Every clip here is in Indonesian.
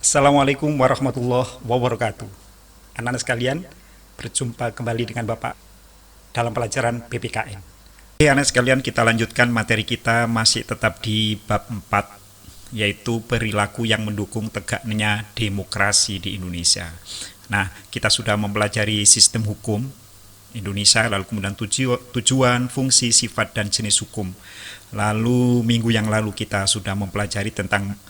Assalamualaikum warahmatullahi wabarakatuh. Anak-anak sekalian, berjumpa kembali dengan Bapak dalam pelajaran PPKN. Oke, anak sekalian, kita lanjutkan materi kita masih tetap di bab 4, yaitu perilaku yang mendukung tegaknya demokrasi di Indonesia. Nah, kita sudah mempelajari sistem hukum Indonesia, lalu kemudian tujuan, fungsi, sifat, dan jenis hukum. Lalu minggu yang lalu kita sudah mempelajari tentang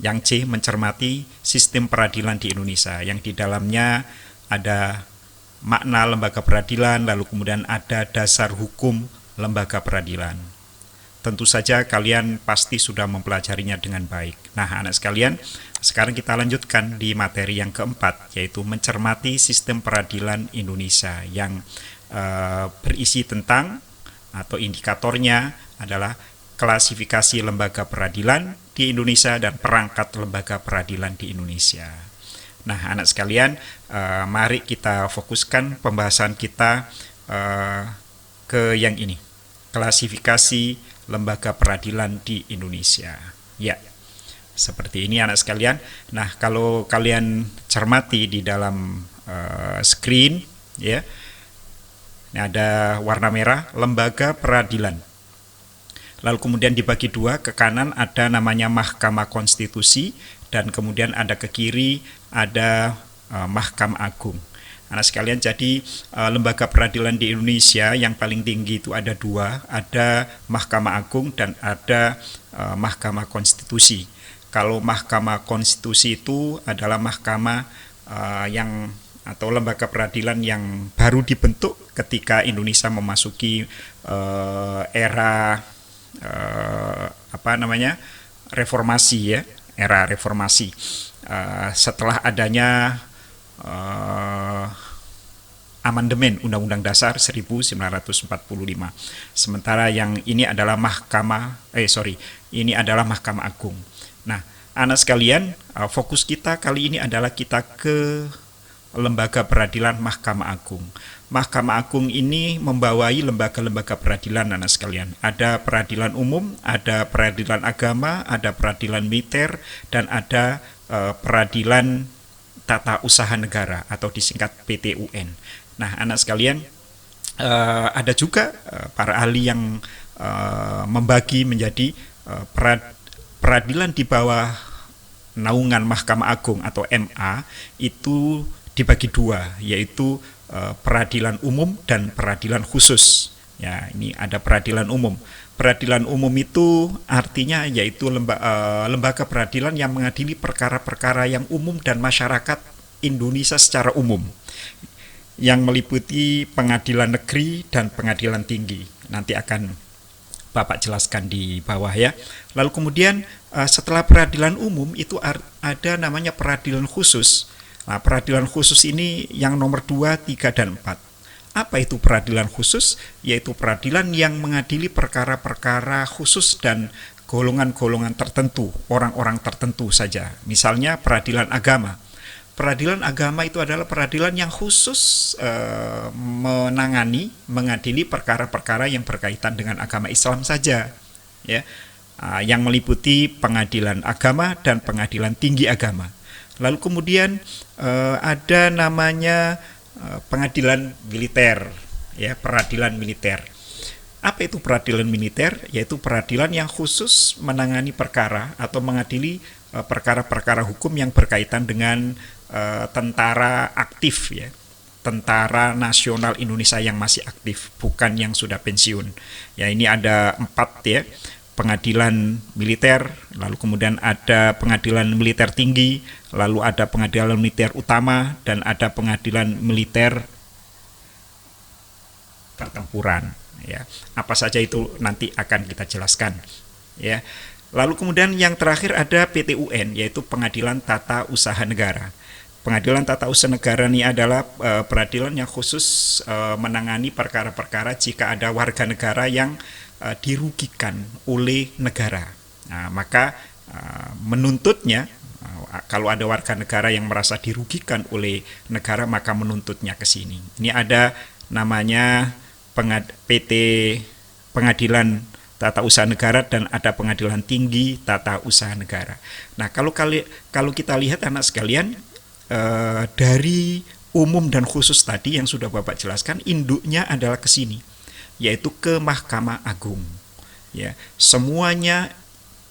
yang C, mencermati sistem peradilan di Indonesia, yang di dalamnya ada makna lembaga peradilan, lalu kemudian ada dasar hukum lembaga peradilan. Tentu saja kalian pasti sudah mempelajarinya dengan baik. Nah, anak sekalian, sekarang kita lanjutkan di materi yang keempat, yaitu mencermati sistem peradilan Indonesia, yang berisi tentang atau indikatornya adalah klasifikasi lembaga peradilan di Indonesia dan perangkat lembaga peradilan di Indonesia. Nah, anak sekalian, mari kita fokuskan pembahasan kita ke yang ini, klasifikasi lembaga peradilan di Indonesia. Ya, seperti ini anak sekalian. Nah, kalau kalian cermati di dalam screen, ya, ini ada warna merah, lembaga peradilan. Lalu kemudian dibagi dua, ke kanan ada namanya Mahkamah Konstitusi, dan kemudian ada ke kiri ada Mahkamah Agung. Anak sekalian, jadi lembaga peradilan di Indonesia yang paling tinggi itu ada dua, ada Mahkamah Agung dan ada Mahkamah Konstitusi. Kalau Mahkamah Konstitusi itu adalah mahkamah yang atau lembaga peradilan yang baru dibentuk ketika Indonesia memasuki era reformasi, ya, era reformasi. Setelah adanya amandemen Undang-Undang Dasar 1945. Sementara yang ini adalah ini adalah Mahkamah Agung. Nah, anak sekalian, fokus kita kali ini adalah kita ke lembaga peradilan Mahkamah Agung. Mahkamah Agung ini membawai lembaga-lembaga peradilan, anak sekalian. Ada peradilan umum, ada peradilan agama, ada peradilan militer, dan ada peradilan tata usaha negara atau disingkat PTUN. Nah, anak sekalian, ada juga para ahli yang membagi menjadi peradilan di bawah naungan Mahkamah Agung atau MA itu dibagi dua, yaitu peradilan umum dan peradilan khusus. Ya, ini ada peradilan umum. Peradilan umum itu artinya yaitu lembaga peradilan yang mengadili perkara-perkara yang umum dan masyarakat Indonesia secara umum, yang meliputi pengadilan negeri dan pengadilan tinggi. Nanti akan Bapak jelaskan di bawah, ya. Lalu kemudian setelah peradilan umum itu ada namanya peradilan khusus. Nah, peradilan khusus ini yang nomor 2, 3, dan 4. Apa itu peradilan khusus? Yaitu peradilan yang mengadili perkara-perkara khusus dan golongan-golongan tertentu, orang-orang tertentu saja. Misalnya peradilan agama. Peradilan agama itu adalah peradilan yang khusus mengadili perkara-perkara yang berkaitan dengan agama Islam saja, ya, yang meliputi pengadilan agama dan pengadilan tinggi agama. Lalu kemudian ada namanya pengadilan militer, ya, peradilan militer. Apa itu peradilan militer? Yaitu peradilan yang khusus menangani perkara atau mengadili perkara-perkara hukum yang berkaitan dengan tentara aktif, ya, tentara nasional Indonesia yang masih aktif, bukan yang sudah pensiun. Ya, ini ada 4, ya, pengadilan militer, lalu kemudian ada pengadilan militer tinggi, lalu ada pengadilan militer utama, dan ada pengadilan militer pertempuran. Ya, apa saja itu nanti akan kita jelaskan, ya. Lalu kemudian yang terakhir ada PTUN, yaitu Pengadilan Tata Usaha Negara. Pengadilan Tata Usaha Negara ini adalah peradilan yang khusus menangani perkara-perkara jika ada warga negara yang dirugikan oleh negara. Nah, maka menuntutnya, kalau ada warga negara yang merasa dirugikan oleh negara, maka menuntutnya ke sini. Ini ada namanya PT Pengadilan tata usaha negara dan ada pengadilan tinggi tata usaha negara. Nah, kalau kita lihat anak sekalian, dari umum dan khusus tadi yang sudah Bapak jelaskan, induknya adalah ke sini, yaitu ke Mahkamah Agung. Ya, semuanya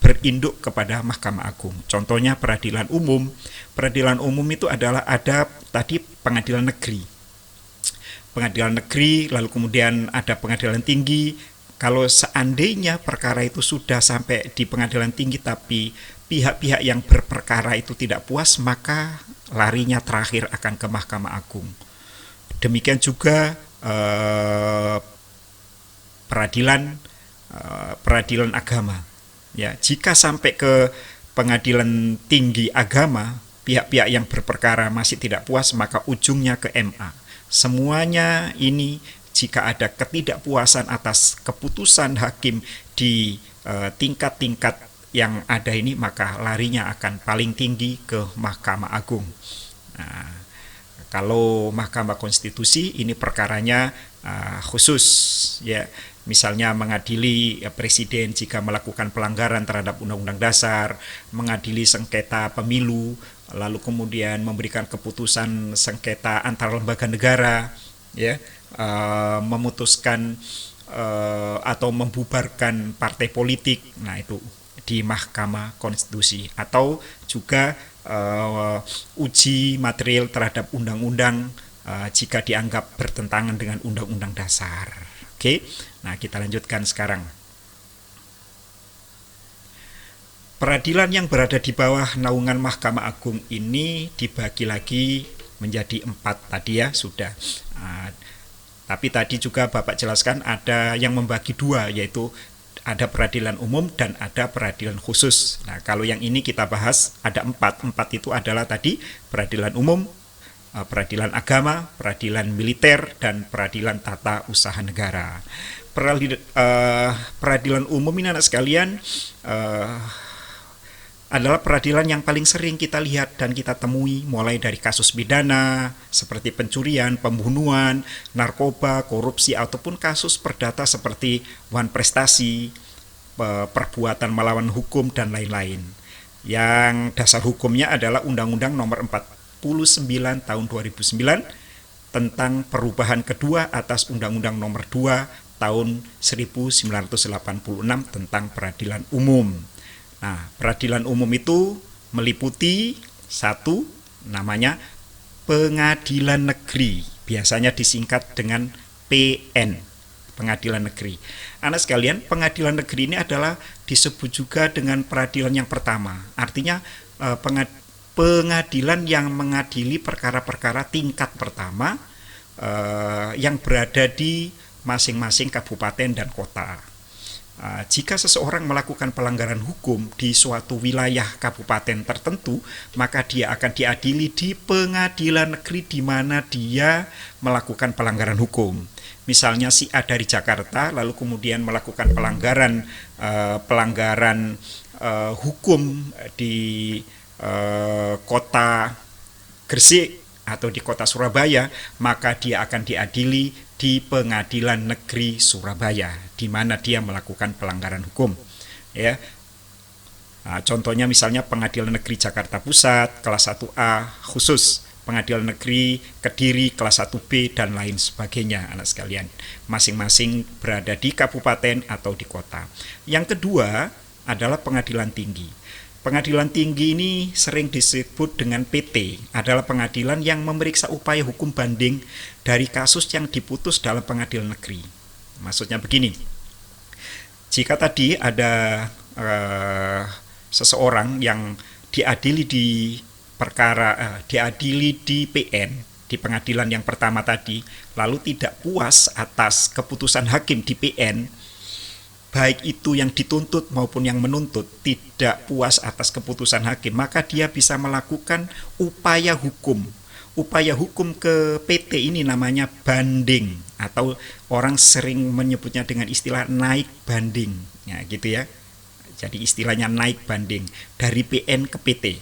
berinduk kepada Mahkamah Agung. Contohnya peradilan umum. Peradilan umum itu adalah ada tadi pengadilan negeri. Pengadilan negeri, lalu kemudian ada pengadilan tinggi. Kalau seandainya perkara itu sudah sampai di pengadilan tinggi tapi pihak-pihak yang berperkara itu tidak puas, maka larinya terakhir akan ke Mahkamah Agung. Demikian juga peradilan agama. Ya, jika sampai ke pengadilan tinggi agama, pihak-pihak yang berperkara masih tidak puas, maka ujungnya ke MA. Semuanya ini jika ada ketidakpuasan atas keputusan hakim di tingkat-tingkat yang ada ini, maka larinya akan paling tinggi ke Mahkamah Agung. Nah, kalau Mahkamah Konstitusi ini perkaranya khusus, ya, misalnya mengadili presiden jika melakukan pelanggaran terhadap Undang-Undang Dasar, mengadili sengketa pemilu, lalu kemudian memberikan keputusan sengketa antar lembaga negara, ya, memutuskan atau membubarkan partai politik. Nah, itu di Mahkamah Konstitusi. Atau juga uji material terhadap undang-undang jika dianggap bertentangan dengan Undang-Undang Dasar. Oke, nah kita lanjutkan sekarang. Peradilan yang berada di bawah naungan Mahkamah Agung ini dibagi lagi menjadi 4 tadi ya, sudah. Tapi tadi juga Bapak jelaskan ada yang membagi 2, yaitu ada peradilan umum dan ada peradilan khusus. Nah, kalau yang ini kita bahas ada 4. 4 itu adalah tadi peradilan umum, peradilan agama, peradilan militer, dan peradilan tata usaha negara. Peradilan umum ini anak sekalian adalah peradilan yang paling sering kita lihat dan kita temui, mulai dari kasus pidana seperti pencurian, pembunuhan, narkoba, korupsi, ataupun kasus perdata seperti wan prestasi, perbuatan melawan hukum, dan lain-lain. Yang dasar hukumnya adalah Undang-Undang Nomor 49 Tahun 2009 tentang perubahan kedua atas Undang-Undang Nomor 2 Tahun 1986 tentang peradilan umum. Nah, peradilan umum itu meliputi 1, namanya pengadilan negeri, biasanya disingkat dengan PN, pengadilan negeri. Anak sekalian, pengadilan negeri ini adalah disebut juga dengan peradilan yang pertama. Artinya pengadilan yang mengadili perkara-perkara tingkat pertama yang berada di masing-masing kabupaten dan kota. Jika seseorang melakukan pelanggaran hukum di suatu wilayah kabupaten tertentu, maka dia akan diadili di pengadilan negeri di mana dia melakukan pelanggaran hukum. Misalnya si A dari Jakarta lalu kemudian melakukan pelanggaran hukum di kota Gresik atau di kota Surabaya, maka dia akan diadili di Pengadilan Negeri Surabaya, di mana dia melakukan pelanggaran hukum. Ya, contohnya misalnya Pengadilan Negeri Jakarta Pusat kelas 1A khusus, Pengadilan Negeri Kediri kelas 1B, dan lain sebagainya, anak sekalian. Masing-masing berada di kabupaten atau di kota. Yang kedua adalah Pengadilan Tinggi. Pengadilan tinggi ini sering disebut dengan PT, adalah pengadilan yang memeriksa upaya hukum banding dari kasus yang diputus dalam pengadilan negeri. Maksudnya begini, jika tadi ada seseorang yang diadili di PN, di pengadilan yang pertama tadi, lalu tidak puas atas keputusan hakim di PN, baik itu yang dituntut maupun yang menuntut tidak puas atas keputusan hakim, maka dia bisa melakukan upaya hukum. Upaya hukum ke PT ini namanya banding, atau orang sering menyebutnya dengan istilah naik banding. Ya, gitu ya. Jadi istilahnya naik banding dari PN ke PT.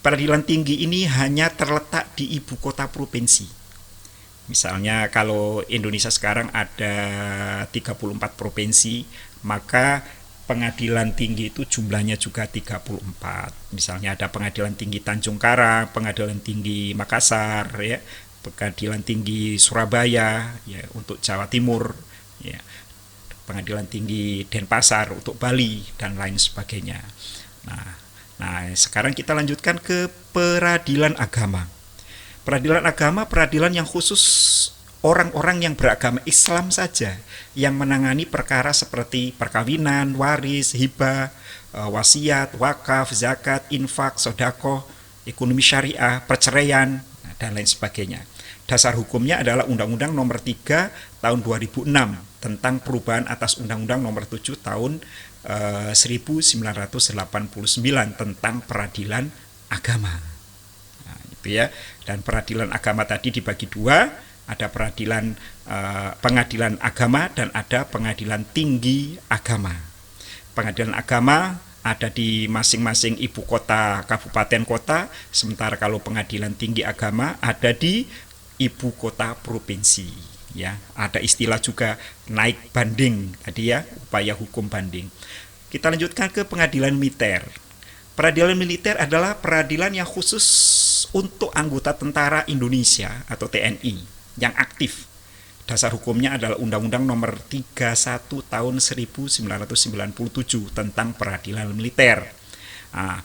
Peradilan tinggi ini hanya terletak di ibu kota provinsi. Misalnya kalau Indonesia sekarang ada 34 provinsi, maka pengadilan tinggi itu jumlahnya juga 34. Misalnya ada pengadilan tinggi Tanjung Karang, pengadilan tinggi Makassar, ya, pengadilan tinggi Surabaya, ya, untuk Jawa Timur, ya, pengadilan tinggi Denpasar untuk Bali dan lain sebagainya. Nah, sekarang kita lanjutkan ke peradilan agama. Peradilan agama, peradilan yang khusus orang-orang yang beragama Islam saja yang menangani perkara seperti perkawinan, waris, hibah, wasiat, wakaf, zakat, infak, sedekah, ekonomi syariah, perceraian, dan lain sebagainya. Dasar hukumnya adalah Undang-Undang Nomor 3 Tahun 2006 tentang perubahan atas Undang-Undang Nomor 7 Tahun 1989 tentang peradilan agama. Nah, itu ya. Dan peradilan agama tadi dibagi dua. Ada pengadilan agama dan ada pengadilan tinggi agama. Pengadilan agama ada di masing-masing ibu kota kabupaten kota, sementara kalau pengadilan tinggi agama ada di ibu kota provinsi. Ya, ada istilah juga naik banding tadi ya, upaya hukum banding. Kita lanjutkan ke pengadilan militer. Peradilan militer adalah peradilan yang khusus untuk anggota tentara Indonesia atau TNI yang aktif. Dasar hukumnya adalah Undang-Undang Nomor 31 Tahun 1997 tentang peradilan militer. Nah,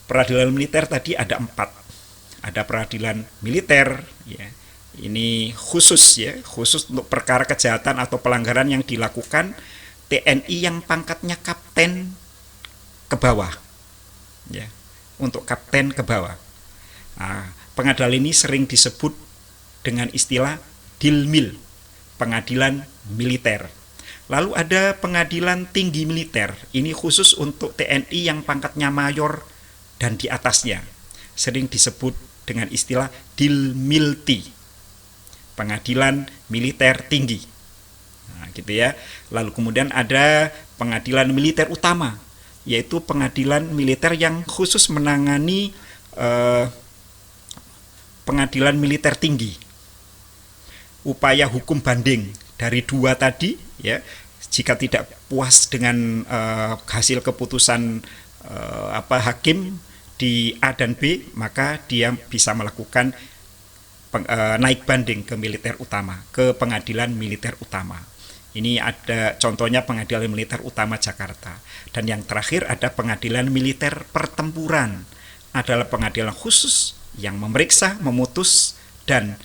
peradilan militer tadi ada 4. Ada peradilan militer, ya, ini khusus ya, khusus untuk perkara kejahatan atau pelanggaran yang dilakukan TNI yang pangkatnya kapten ke bawah, ya, untuk kapten ke bawah. Nah, pengadilan ini sering disebut dengan istilah Dilmil, pengadilan militer. Lalu ada pengadilan tinggi militer, ini khusus untuk TNI yang pangkatnya mayor dan di atasnya, sering disebut dengan istilah Dilmilti, pengadilan militer tinggi. Nah, gitu ya. Lalu kemudian ada pengadilan militer utama, yaitu pengadilan militer yang khusus menangani pengadilan militer tinggi. Upaya hukum banding dari dua tadi, ya, jika tidak puas dengan hasil keputusan hakim di A dan B, maka dia bisa melakukan naik banding ke militer utama, ke pengadilan militer utama. Ini ada contohnya pengadilan militer utama Jakarta. Dan yang terakhir ada pengadilan militer pertempuran, adalah pengadilan khusus yang memeriksa, memutus, dan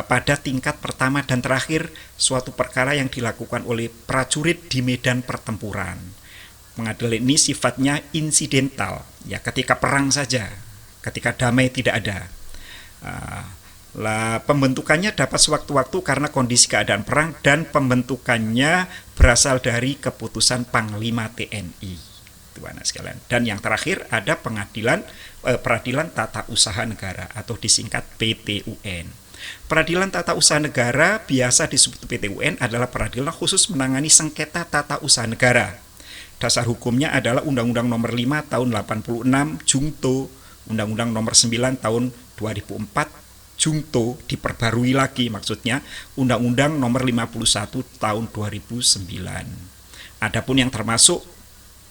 pada tingkat pertama dan terakhir suatu perkara yang dilakukan oleh prajurit di medan pertempuran. Pengadilan ini sifatnya insidental, ya, ketika perang saja, ketika damai tidak ada. Pembentukannya dapat sewaktu-waktu karena kondisi keadaan perang, dan pembentukannya berasal dari keputusan Panglima TNI. Sekalian. Dan yang terakhir ada peradilan tata usaha negara atau disingkat PTUN. Peradilan tata usaha negara biasa disebut PTUN adalah peradilan khusus menangani sengketa tata usaha negara. Dasar hukumnya adalah Undang-Undang Nomor 5 Tahun 86 Jungto, Undang-Undang Nomor 9 Tahun 2004 Jungto, diperbarui lagi maksudnya Undang-Undang Nomor 51 Tahun 2009. Adapun yang termasuk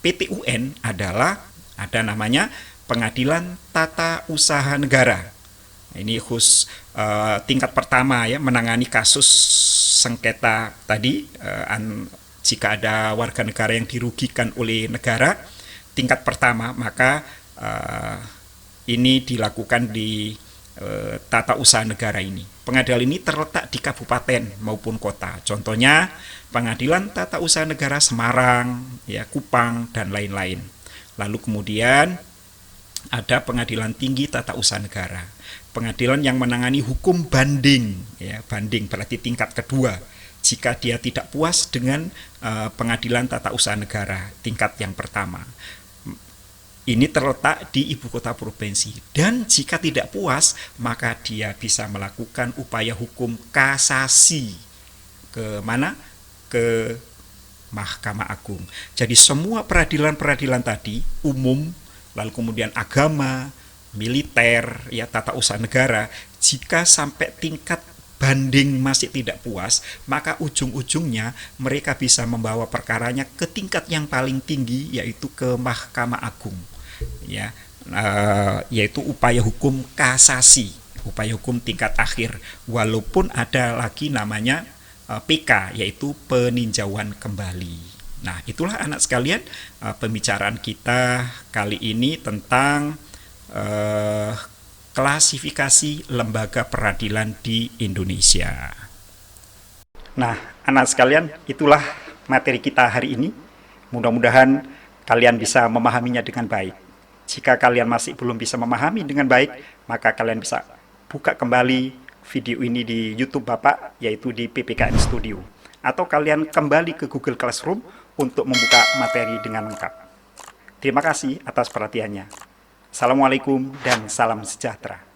PTUN adalah ada namanya Pengadilan Tata Usaha Negara. Ini khusus tingkat pertama ya, menangani kasus sengketa tadi, jika ada warga negara yang dirugikan oleh negara tingkat pertama, maka ini dilakukan di tata usaha negara ini. Pengadilan ini terletak di kabupaten maupun kota. Contohnya Pengadilan Tata Usaha Negara Semarang, ya, Kupang, dan lain-lain. Lalu kemudian ada Pengadilan Tinggi Tata Usaha Negara, pengadilan yang menangani hukum banding, ya, banding berarti tingkat kedua jika dia tidak puas dengan Pengadilan Tata Usaha Negara tingkat yang pertama. Ini terletak di ibu kota provinsi, dan jika tidak puas maka dia bisa melakukan upaya hukum kasasi ke mana? Ke Mahkamah Agung. Jadi semua peradilan-peradilan tadi umum, lalu kemudian agama, militer, ya, tata usaha negara, jika sampai tingkat banding masih tidak puas, maka ujung-ujungnya mereka bisa membawa perkaranya ke tingkat yang paling tinggi, yaitu ke Mahkamah Agung, ya, yaitu upaya hukum kasasi, upaya hukum tingkat akhir, walaupun ada lagi namanya PK, yaitu peninjauan kembali. Nah, itulah anak sekalian, pembicaraan kita kali ini tentang klasifikasi lembaga peradilan di Indonesia. Nah, anak sekalian, itulah materi kita hari ini. Mudah-mudahan kalian bisa memahaminya dengan baik. Jika kalian masih belum bisa memahami dengan baik, maka kalian bisa buka kembali video ini di YouTube Bapak, yaitu di PPKN Studio. Atau kalian kembali ke Google Classroom untuk membuka materi dengan lengkap. Terima kasih atas perhatiannya. Assalamualaikum dan salam sejahtera.